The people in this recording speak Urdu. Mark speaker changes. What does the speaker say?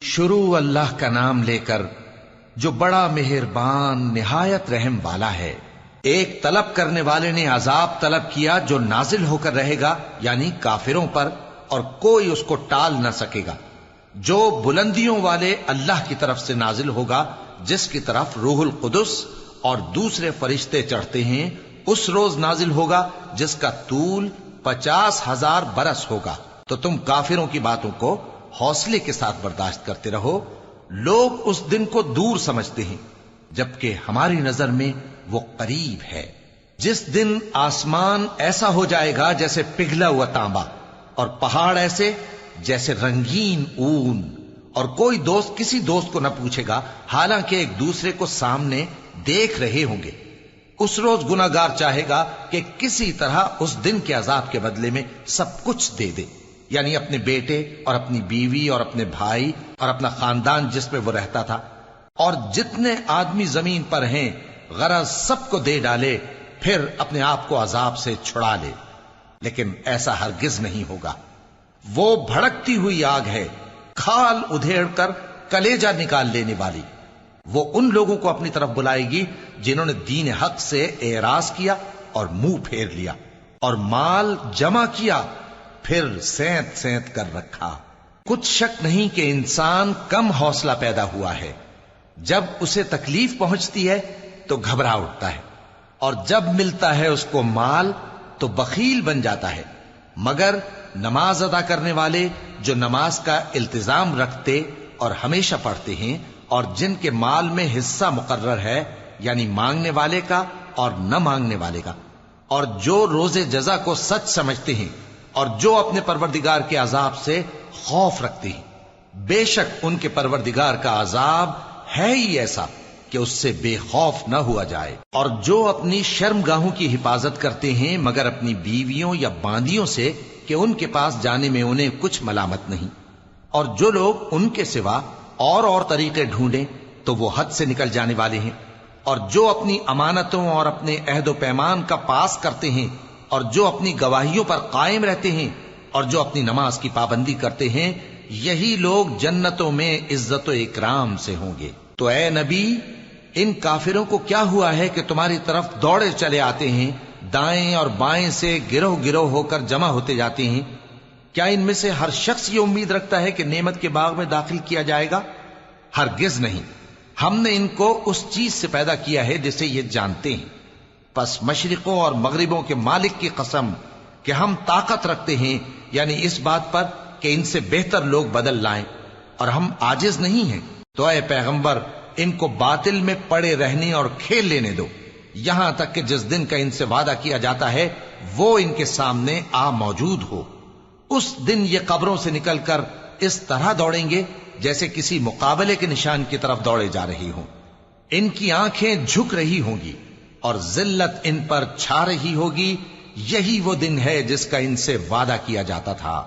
Speaker 1: شروع اللہ کا نام لے کر جو بڑا مہربان نہایت رحم والا ہے۔ ایک طلب کرنے والے نے عذاب طلب کیا جو نازل ہو کر رہے گا، یعنی کافروں پر، اور کوئی اس کو ٹال نہ سکے گا، جو بلندیوں والے اللہ کی طرف سے نازل ہوگا، جس کی طرف روح القدس اور دوسرے فرشتے چڑھتے ہیں، اس روز نازل ہوگا جس کا طول 50,000 برس ہوگا۔ تو تم کافروں کی باتوں کو حوصلے کے ساتھ برداشت کرتے رہو۔ لوگ اس دن کو دور سمجھتے ہیں، جبکہ ہماری نظر میں وہ قریب ہے۔ جس دن آسمان ایسا ہو جائے گا جیسے پگھلا ہوا تانبا، اور پہاڑ ایسے جیسے رنگین اون، اور کوئی دوست کسی دوست کو نہ پوچھے گا، حالانکہ ایک دوسرے کو سامنے دیکھ رہے ہوں گے۔ اس روز گناہگار چاہے گا کہ کسی طرح اس دن کے عذاب کے بدلے میں سب کچھ دے دے، یعنی اپنے بیٹے اور اپنی بیوی اور اپنے بھائی اور اپنا خاندان جس میں وہ رہتا تھا، اور جتنے آدمی زمین پر ہیں، غرض سب کو دے ڈالے، پھر اپنے آپ کو عذاب سے چھڑا لے۔ لیکن ایسا ہرگز نہیں ہوگا۔ وہ بھڑکتی ہوئی آگ ہے، کھال ادھیڑ کر کلیجہ نکال لینے والی۔ وہ ان لوگوں کو اپنی طرف بلائے گی جنہوں نے دین حق سے اعراض کیا اور منہ پھیر لیا، اور مال جمع کیا پھر سینت سینت کر رکھا۔ کچھ شک نہیں کہ انسان کم حوصلہ پیدا ہوا ہے۔ جب اسے تکلیف پہنچتی ہے تو گھبرا اٹھتا ہے، اور جب ملتا ہے اس کو مال تو بخیل بن جاتا ہے۔ مگر نماز ادا کرنے والے جو نماز کا التزام رکھتے اور ہمیشہ پڑھتے ہیں، اور جن کے مال میں حصہ مقرر ہے، یعنی مانگنے والے کا اور نہ مانگنے والے کا، اور جو روز جزا کو سچ سمجھتے ہیں، اور جو اپنے پروردگار کے عذاب سے خوف رکھتے ہیں، بے شک ان کے پروردگار کا عذاب ہے ہی ایسا کہ اس سے بے خوف نہ ہوا جائے۔ اور جو اپنی شرمگاہوں کی حفاظت کرتے ہیں مگر اپنی بیویوں یا باندیوں سے کہ ان کے پاس جانے میں انہیں کچھ ملامت نہیں، اور جو لوگ ان کے سوا اور طریقے ڈھونڈیں تو وہ حد سے نکل جانے والے ہیں، اور جو اپنی امانتوں اور اپنے عہد و پیمان کا پاس کرتے ہیں، اور جو اپنی گواہیوں پر قائم رہتے ہیں، اور جو اپنی نماز کی پابندی کرتے ہیں، یہی لوگ جنتوں میں عزت و اکرام سے ہوں گے۔ تو اے نبی، ان کافروں کو کیا ہوا ہے کہ تمہاری طرف دوڑے چلے آتے ہیں، دائیں اور بائیں سے گروہ گروہ ہو کر جمع ہوتے جاتے ہیں؟ کیا ان میں سے ہر شخص یہ امید رکھتا ہے کہ نعمت کے باغ میں داخل کیا جائے گا؟ ہرگز نہیں۔ ہم نے ان کو اس چیز سے پیدا کیا ہے جسے یہ جانتے ہیں۔ پس مشرقوں اور مغربوں کے مالک کی قسم کہ ہم طاقت رکھتے ہیں، یعنی اس بات پر کہ ان سے بہتر لوگ بدل لائیں، اور ہم عاجز نہیں ہیں۔ تو اے پیغمبر، ان کو باطل میں پڑے رہنے اور کھیل لینے دو، یہاں تک کہ جس دن کا ان سے وعدہ کیا جاتا ہے وہ ان کے سامنے آ موجود ہو۔ اس دن یہ قبروں سے نکل کر اس طرح دوڑیں گے جیسے کسی مقابلے کے نشان کی طرف دوڑے جا رہی ہوں۔ ان کی آنکھیں جھک رہی ہوں گی اور ذلت ان پر چھا رہی ہوگی۔ یہی وہ دن ہے جس کا ان سے وعدہ کیا جاتا تھا۔